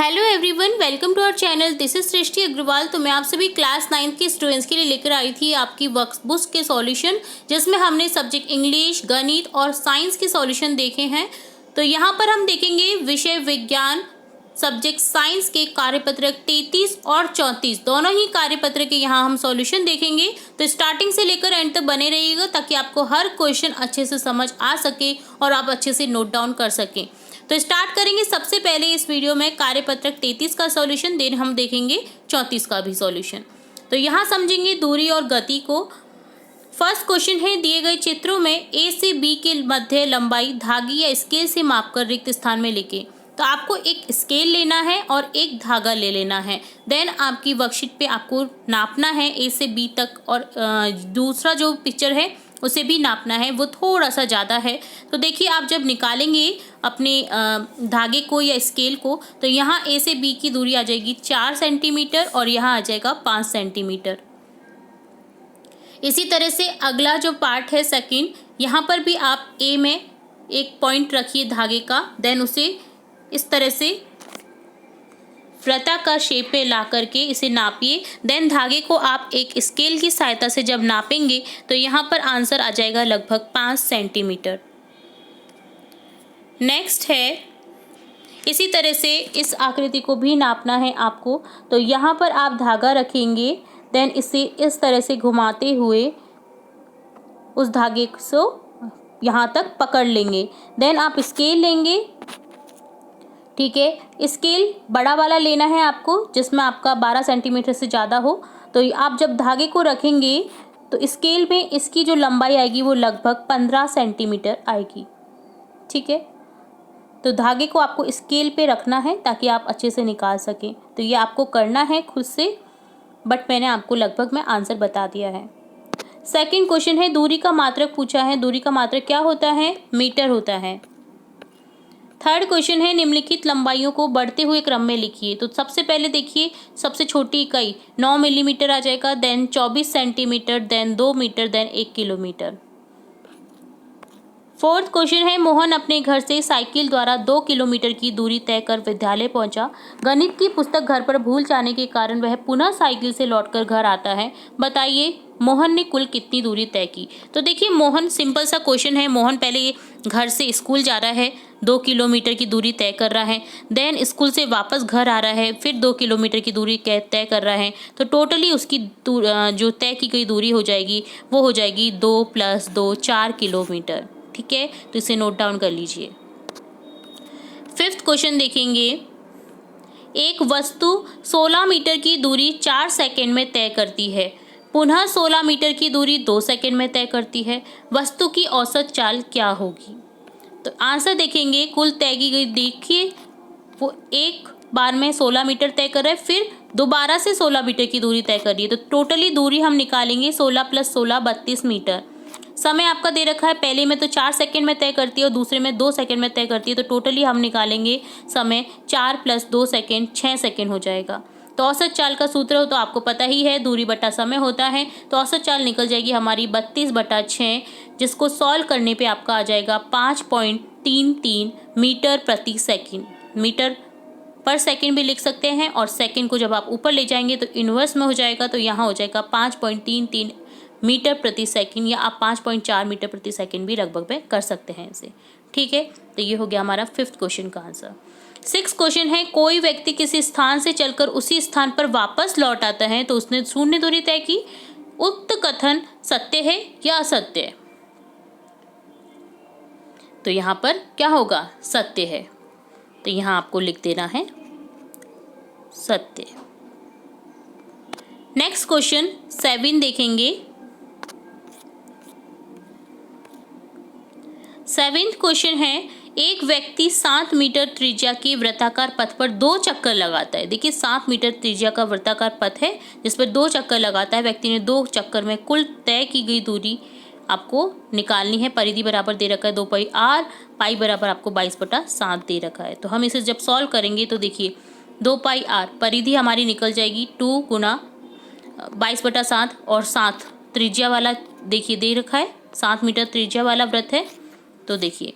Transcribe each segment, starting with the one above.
Hello everyone, welcome to our channel. This is Srishti Agarwal. तो मैं आप सभी क्लास 9th के स्टूडेंट्स के लिए लेकर आई थी आपकी वर्कबुक्स के सॉल्यूशन, जिसमें हमने सब्जेक्ट इंग्लिश, गणित और साइंस के सॉल्यूशन देखे हैं। तो यहाँ पर हम देखेंगे विषय विज्ञान सब्जेक्ट साइंस के कार्यपत्रक 33 और 34 दोनों ही कार्यपत्र के यहाँ हम सॉल्यूशन देखेंगे। तो स्टार्टिंग से लेकर एंड तक बने रहिएगा ताकि आपको हर क्वेश्चन अच्छे से समझ आ सके और आप अच्छे से नोट डाउन कर सकें। तो स्टार्ट करेंगे सबसे पहले इस वीडियो में कार्यपत्रक 33 का सॉल्यूशन, देन हम देखेंगे 34 का भी सॉल्यूशन। तो यहाँ समझेंगे दूरी और गति को। फर्स्ट क्वेश्चन है, दिए गए चित्रों में ए से बी के मध्य लंबाई धागे या स्केल से मापकर रिक्त स्थान में लिखें। तो आपको एक स्केल लेना है और एक धागा ले लेना है। देन आपकी वर्कशीट पे आपको नापना है ए से बी तक, और दूसरा जो पिक्चर है उसे भी नापना है, वो थोड़ा सा ज़्यादा है। तो देखिए, आप जब निकालेंगे अपने धागे को या स्केल को, तो यहाँ ए से बी की दूरी आ जाएगी 4 सेंटीमीटर और यहाँ आ जाएगा 5 सेंटीमीटर। इसी तरह से अगला जो पार्ट है सेकंड, यहाँ पर भी आप ए में एक पॉइंट रखिए धागे का, देन उसे इस तरह से वृत्ताकार शेप पे ला करके इसे नापिए। देन धागे को आप एक स्केल की सहायता से जब नापेंगे तो यहाँ पर आंसर आ जाएगा लगभग 5 सेंटीमीटर। नेक्स्ट है, इसी तरह से इस आकृति को भी नापना है आपको। तो यहाँ पर आप धागा रखेंगे, देन इसे इस तरह से घुमाते हुए उस धागे को यहाँ तक पकड़ लेंगे। देन आप स्केल लेंगे, ठीक है। स्केल बड़ा वाला लेना है आपको, जिसमें आपका 12 सेंटीमीटर से ज़्यादा हो। तो आप जब धागे को रखेंगे तो स्केल में इसकी जो लंबाई आएगी वो लगभग 15 सेंटीमीटर आएगी, ठीक है। तो धागे को आपको स्केल पे रखना है ताकि आप अच्छे से निकाल सकें। तो ये आपको करना है खुद से, बट मैंने आपको लगभग में आंसर बता दिया है। सेकंड क्वेश्चन है, दूरी का मात्रक पूछा है। दूरी का मात्रक क्या होता है? मीटर होता है। थर्ड क्वेश्चन है, निम्नलिखित लंबाइयों को बढ़ते हुए क्रम में लिखिए। तो सबसे पहले देखिए, सबसे छोटी इकाई 9 मिलीमीटर आ जाएगा, then 24 centimetre, then 2 metre, then 1 kilometre. Fourth question है, मोहन अपने घर से साइकिल द्वारा 2 किलोमीटर की दूरी तय कर विद्यालय पहुंचा। गणित की पुस्तक घर पर भूल जाने के कारण वह पुनः साइकिल से लौटकर घर आता है। बताइए मोहन ने कुल कितनी दूरी तय की। तो देखिए, मोहन, सिंपल सा क्वेश्चन है। मोहन पहले घर से स्कूल जा रहा है, 2 किलोमीटर की दूरी तय कर रहा है। देन स्कूल से वापस घर आ रहा है, फिर 2 किलोमीटर की दूरी तय कर रहा है। तो टोटली उसकी जो तय की गई दूरी हो जाएगी वो हो जाएगी 2 + 2 4 किलोमीटर, ठीक है। तो इसे नोट डाउन कर लीजिए। फिफ्थ क्वेश्चन देखेंगे, एक वस्तु 16 मीटर की दूरी 4 सेकंड में तय करती है, पुनः 16 मीटर की दूरी 2 सेकंड में तय करती है। वस्तु की औसत चाल क्या होगी? तो आंसर देखेंगे, कुल तय की गई, देखिए वो एक बार में 16 मीटर तय कर रहा है, फिर दोबारा से 16 मीटर की दूरी तय कर रही है। तो टोटली दूरी हम निकालेंगे 16 + 16 32 मीटर। समय आपका दे रखा है, पहले में तो 4 सेकंड में तय करती है और दूसरे में 2 सेकंड में तय करती है। तो टोटली हम निकालेंगे समय 4 + 2 सेकंड 6 सेकंड हो जाएगा। तो औसत चाल का सूत्र हो तो आपको पता ही है, दूरी बटा समय होता है। तो औसत चाल निकल जाएगी हमारी 32/6, जिसको सॉल्व करने पे आपका आ जाएगा 5.33 मीटर प्रति सेकंड। मीटर पर सेकंड भी लिख सकते हैं, और सेकंड को जब आप ऊपर ले जाएंगे तो इन्वर्स में हो जाएगा। तो यहाँ हो जाएगा 5.33 मीटर प्रति सेकंड, या आप 5.4 मीटर प्रति सेकंड भी लगभग में कर सकते हैं इसे, ठीक है। तो ये हो गया हमारा फिफ्थ क्वेश्चन का आंसर। सिक्स्थ क्वेश्चन है, कोई व्यक्ति किसी स्थान से चलकर उसी स्थान पर वापस लौट आता है तो उसने शून्य दूरी तय की। उक्त कथन सत्य है या असत्य है? तो यहाँ पर क्या होगा? सत्य है। तो यहाँ आपको लिख देना है सत्य। नेक्स्ट क्वेश्चन 7 देखेंगे। 7th क्वेश्चन है, एक व्यक्ति 7 मीटर त्रिज्या के वृत्ताकार पथ पर 2 चक्कर लगाता है। देखिए, 7 मीटर त्रिज्या का वृत्ताकार पथ है जिस पर 2 चक्कर लगाता है। व्यक्ति ने 2 चक्कर में कुल तय की गई दूरी आपको निकालनी है। परिधि बराबर दे रखा है 2πr, पाई बराबर आपको 22/7 दे रखा है। तो हम इसे जब सॉल्व करेंगे तो देखिए 2πr परिधि हमारी निकल जाएगी 2 × 22/7, और 7 त्रिज्या वाला देखिए दे रखा है, 7 मीटर त्रिज्या वाला वृत्त है। तो देखिए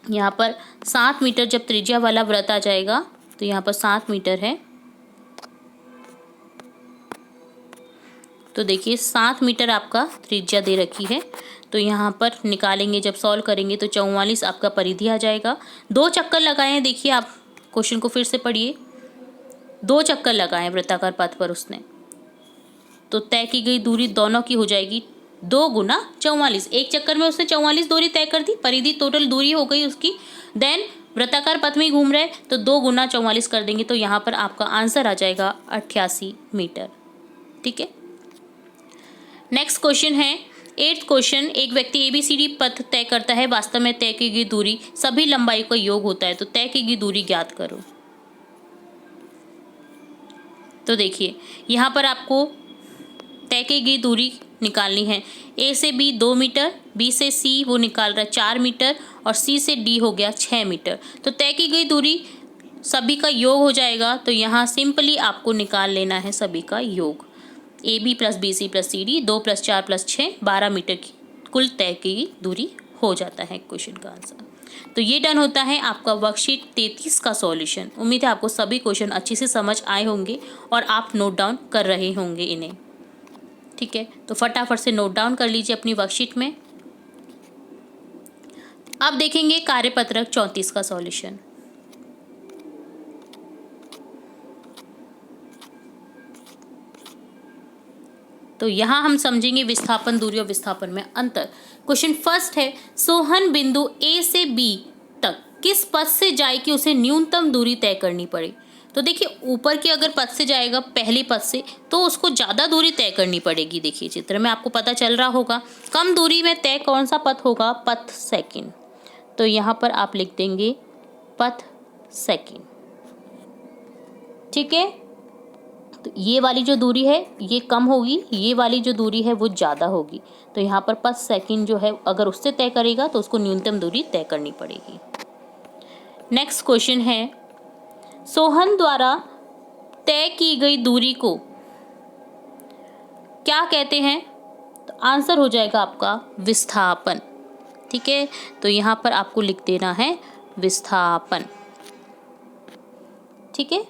यहाँ पर 7 मीटर जब त्रिज्या वाला वृत्त आ जाएगा तो यहाँ पर 7 मीटर है। तो देखिए 7 मीटर आपका त्रिज्या दे रखी है। तो यहाँ पर निकालेंगे, जब सॉल्व करेंगे तो 44 आपका परिधि आ जाएगा। 2 चक्कर लगाए हैं, देखिए आप क्वेश्चन को फिर से पढ़िए। 2 चक्कर लगाए वृत्ताकार पथ पर उसने, तो तय की गई दूरी दोनों की हो जाएगी 2 गुना 44। एक चक्कर में उसने 44 दूरी तय कर दी, परिधि टोटल दूरी हो गई उसकी। देन वृत्ताकार पथ में ही घूम रहे, तो 2 गुना 44 कर देंगे, तो यहाँ पर आपका आंसर आ जाएगा 88 मीटर। ठीक है। नेक्स्ट क्वेश्चन है 8th क्वेश्चन। एक व्यक्ति ABCD पथ तय करता है, वास्तव में तय की गई दूरी सभी लंबाई का योग होता है, तो तय की गई दूरी ज्ञात करो। तो देखिए यहाँ पर आपको तय की गई दूरी निकालनी है। A से B 2 मीटर, B से C वो निकाल रहा है 4 मीटर, और C से D हो गया 6 मीटर। तो तय की गई दूरी सभी का योग हो जाएगा, तो यहाँ सिंपली आपको निकाल लेना है सभी का योग। AB + BC + CD 2 + 4 + 6 12 मीटर की कुल तय की दूरी हो जाता है क्वेश्चन का आंसर। तो ये डन होता है आपका वर्कशीट 33 का सॉल्यूशन। उम्मीद है आपको सभी क्वेश्चन अच्छे से समझ आए होंगे और आप नोट डाउन कर रहे होंगे इन्हें। ठीक है, तो फटाफट से नोट डाउन कर लीजिए अपनी वर्कशीट में। अब देखेंगे कार्यपत्रक 34 का सॉल्यूशन। तो यहाँ हम समझेंगे विस्थापन दूरी और विस्थापन में अंतर। क्वेश्चन फर्स्ट है, सोहन बिंदु A से B तक किस पथ से जाए कि उसे न्यूनतम दूरी तय करनी पड़े। तो देखिए ऊपर के अगर पथ से जाएगा, पहले पथ से, तो उसको ज़्यादा दूरी तय करनी पड़ेगी। देखिए चित्र में आपको पता चल रहा होगा। कम दूरी में तय कौन सा पथ होगा, पथ सेकंड। तो यहाँ पर आप लिख देंगे पथ सेकंड। ठीक है, तो ये वाली जो दूरी है ये कम होगी, ये वाली जो दूरी है वो ज़्यादा होगी। तो यहाँ पर पथ सेकंड जो है अगर उससे तय करेगा तो उसको न्यूनतम दूरी तय करनी पड़ेगी। नेक्स्ट क्वेश्चन है, सोहन द्वारा तय की गई दूरी को क्या कहते हैं। तो आंसर हो जाएगा आपका विस्थापन। ठीक है, तो यहाँ पर आपको लिख देना है विस्थापन। ठीक है,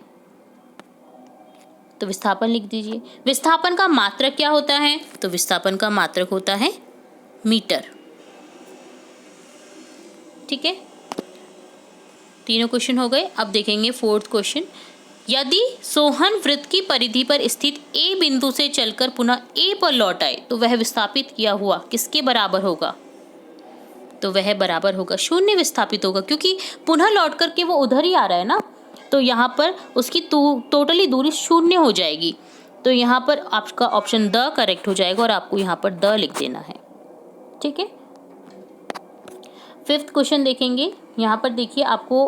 तो विस्थापन लिख दीजिए। विस्थापन का मात्रक क्या होता है, तो विस्थापन का मात्रक होता है मीटर। ठीक है, तीनों क्वेश्चन हो गए। अब देखेंगे 4th क्वेश्चन। यदि सोहन वृत्त की परिधि पर स्थित A बिंदु से चलकर पुनः A पर लौट आए तो वह विस्थापित किया हुआ किसके बराबर होगा। तो वह बराबर होगा 0 विस्थापित होगा, क्योंकि पुनः लौट करके वो उधर ही आ रहा है ना। तो यहाँ पर उसकी टोटली दूरी 0 हो जाएगी। तो यहाँ पर आपका ऑप्शन द करेक्ट हो जाएगा और आपको यहाँ पर द लिख देना है। ठीक है, 5th क्वेश्चन देखेंगे। यहाँ पर देखिए आपको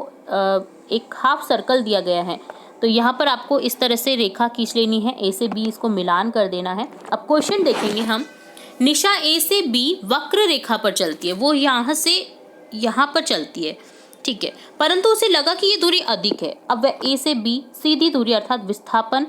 एक हाफ सर्कल दिया गया है। तो यहाँ पर आपको इस तरह से रेखा खींच लेनी है, A से B इसको मिलान कर देना है। अब क्वेश्चन देखेंगे हम। निशा A से B वक्र रेखा पर चलती है, वो यहाँ से यहाँ पर चलती है। ठीक है, परंतु उसे लगा कि ये दूरी अधिक है। अब वह A से B सीधी दूरी अर्थात विस्थापन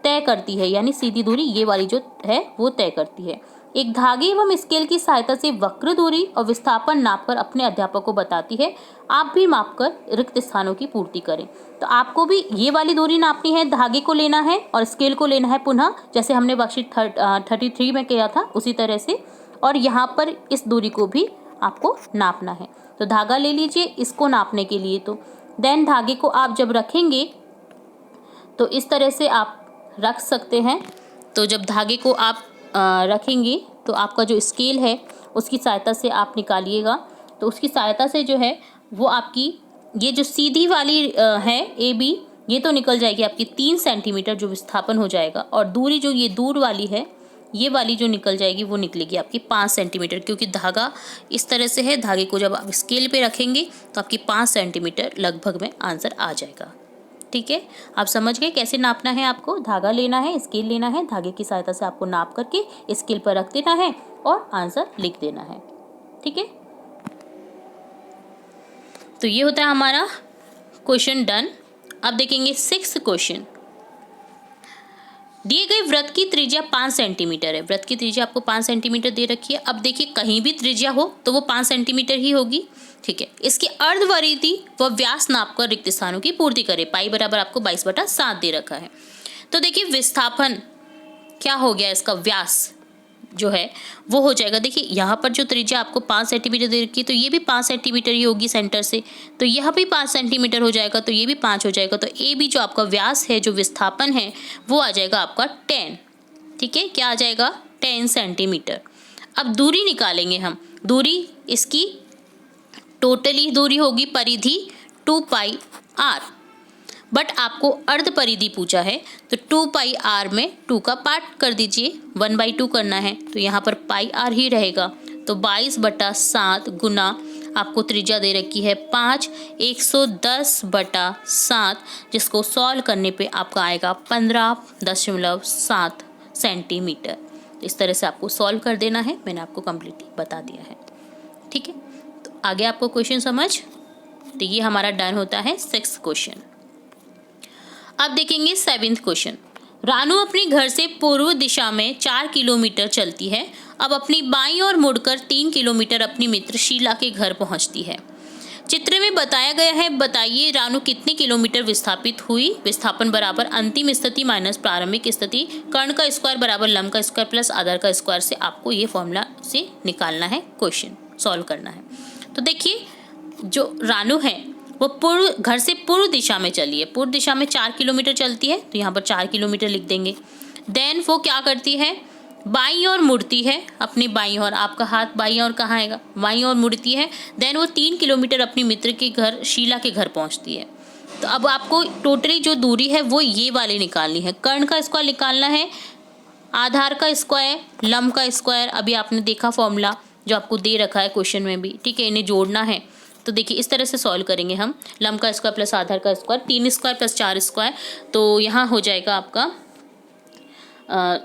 तय करती है, यानी सीधी दूरी ये वाली जो है वो तय करती है। एक धागे एवं स्केल की सहायता से वक्र दूरी और विस्थापन नापकर अपने अध्यापक को बताती है। आप भी मापकर रिक्त स्थानों की पूर्ति करें। तो आपको भी ये वाली दूरी नापनी है, धागे को लेना है और स्केल को लेना है पुनः, जैसे हमने वर्कशीट 33 में किया था उसी तरह से। और यहाँ पर इस दूरी को भी आपको नापना है। तो धागा ले लीजिए इसको नापने के लिए। तो देन धागे को आप जब रखेंगे तो इस तरह से आप रख सकते हैं। तो जब धागे को आप रखेंगे तो आपका जो स्केल है उसकी सहायता से आप निकालिएगा। तो उसकी सहायता से जो है वो आपकी ये जो सीधी वाली है AB, ये तो निकल जाएगी आपकी 3 सेंटीमीटर जो विस्थापन हो जाएगा। और दूरी जो ये दूर वाली है ये वाली जो निकल जाएगी वो निकलेगी आपकी 5 सेंटीमीटर, क्योंकि धागा इस तरह से है। धागे को जब आप स्केल पे रखेंगे तो आपकी 5 सेंटीमीटर लगभग में आंसर आ जाएगा। ठीक है, आप समझ गए कैसे नापना है। आपको धागा लेना है, स्केल लेना है, धागे की सहायता से आपको नाप करके स्केल पर रख देना है और आंसर लिख देना है। ठीक है, तो ये होता है हमारा क्वेश्चन डन। अब देखेंगे 6th क्वेश्चन। दिए गए वृत्त की त्रिज्या 5 सेंटीमीटर है। वृत्त की त्रिज्या आपको 5 सेंटीमीटर दे रखी है। अब देखिए कहीं भी त्रिज्या हो तो वो 5 सेंटीमीटर ही होगी। ठीक है। इसकी अर्धपरिधि व व्यास नाप कर रिक्त स्थानों की पूर्ति करे। पाई बराबर आपको 22/7 दे रखा है। तो देखिए विस्थापन क्या हो गया, इसका व्यास जो है वो हो जाएगा। देखिए यहाँ पर जो त्रिज्या आपको 5 सेंटीमीटर दे रखी है, तो ये भी 5 सेंटीमीटर ही होगी सेंटर से, तो यह भी 5 सेंटीमीटर हो जाएगा, तो ये भी 5 हो जाएगा। तो ए बी जो आपका व्यास है, जो विस्थापन है, वो आ जाएगा आपका 10। ठीक है, क्या आ जाएगा, 10 सेंटीमीटर। अब दूरी निकालेंगे हम। दूरी इसकी टोटली दूरी होगी परिधि 2πr, बट आपको अर्ध परिधि पूछा है, तो 2πr में 2 का पार्ट कर दीजिए, 1/2 करना है, तो यहाँ पर πr ही रहेगा। तो 22/7 गुना आपको त्रिज्या दे रखी है 5, 110/7, जिसको सॉल्व करने पे आपका आएगा 15.7 सेंटीमीटर। तो इस तरह से आपको सॉल्व कर देना है, मैंने आपको कम्प्लीटली बता दिया है। ठीक है, तो आगे आपको क्वेश्चन समझ, तो ये हमारा डन होता है 6th क्वेश्चन। अब देखेंगे 7th क्वेश्चन। रानू अपने घर से पूर्व दिशा में 4 किलोमीटर चलती है। अब अपनी बाईं ओर मुड़कर 3 किलोमीटर अपनी मित्र शीला के घर पहुंचती है। चित्र में बताया गया है, बताइए रानू कितने किलोमीटर विस्थापित हुई। विस्थापन बराबर अंतिम स्थिति माइनस प्रारंभिक स्थिति, कर्ण का स्क्वायर बराबर लंब का स्क्वायर प्लस आधार का स्क्वायर से आपको ये फॉर्मूला से निकालना है, क्वेश्चन सॉल्व करना है। तो देखिए जो रानू है वो घर से पूर्व दिशा में चली है। पूर्व दिशा में 4 किलोमीटर चलती है, तो यहाँ पर 4 किलोमीटर लिख देंगे। देन वो क्या करती है, बाईं ओर मुड़ती है, अपनी बाईं ओर, आपका हाथ बाईं ओर कहाँ आएगा, बाईं ओर मुड़ती है। देन वो 3 किलोमीटर अपनी मित्र के घर शीला के घर पहुँचती है। तो अब आपको टोटली जो दूरी है वो ये वाली निकालनी है। कर्ण का स्क्वायर निकालना है, आधार का स्क्वायर, लंब का स्क्वायर, अभी आपने देखा फॉर्मूला जो आपको दे रखा है क्वेश्चन में भी। ठीक है, इन्हें जोड़ना है। तो देखिए इस तरह से सॉल्व करेंगे हम। लंब का स्क्वायर प्लस आधार का स्क्वायर, 3 स्क्वायर प्लस 4 स्क्वायर, तो यहाँ हो जाएगा आपका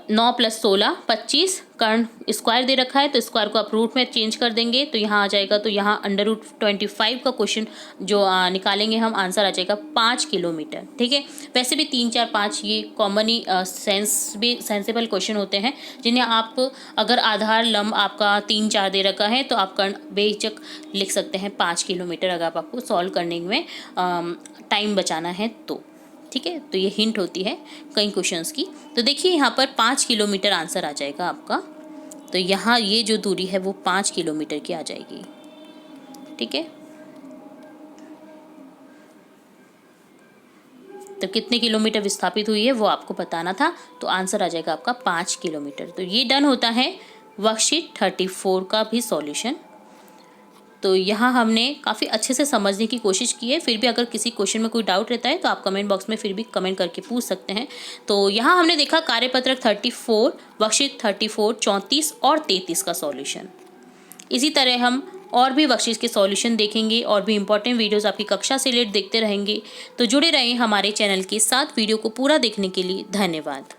9 + 16 25। कर्ण स्क्वायर दे रखा है, तो स्क्वायर को आप रूट में चेंज कर देंगे, तो यहाँ आ जाएगा। तो यहाँ √25 का क्वेश्चन जो निकालेंगे हम, आंसर आ जाएगा 5 किलोमीटर। ठीक है, वैसे भी 3, 4, 5 ये कॉमन ही सेंसेबल क्वेश्चन होते हैं, जिन्हें आप अगर आधार लंब आपका 3, 4 दे रखा है, तो आप कर्ण बेहिचक लिख सकते हैं 5 किलोमीटर, अगर आपको सॉल्व करने में टाइम बचाना है तो। ठीक है, तो ये हिंट होती है कई क्वेश्चंस की। तो देखिए यहाँ पर 5 किलोमीटर आंसर आ जाएगा आपका। तो यहाँ ये जो दूरी है वो 5 किलोमीटर की आ जाएगी। ठीक है, तो कितने किलोमीटर विस्थापित हुई है वो आपको बताना था, तो आंसर आ जाएगा आपका 5 किलोमीटर। तो ये डन होता है वर्कशीट 34 का भी सॉल्यूशन। तो यहाँ हमने काफ़ी अच्छे से समझने की कोशिश की है। फिर भी अगर किसी क्वेश्चन में कोई डाउट रहता है तो आप कमेंट बॉक्स में फिर भी कमेंट करके पूछ सकते हैं। तो यहाँ हमने देखा कार्यपत्रक 34, वर्कशीट 34, 34 और 33 का सॉल्यूशन। इसी तरह हम और भी वर्कशीट के सॉल्यूशन देखेंगे और भी इंपॉर्टेंट वीडियोस आपकी कक्षा से रिलेटेड देखते रहेंगे। तो जुड़े रहें हमारे चैनल के साथ। वीडियो को पूरा देखने के लिए धन्यवाद।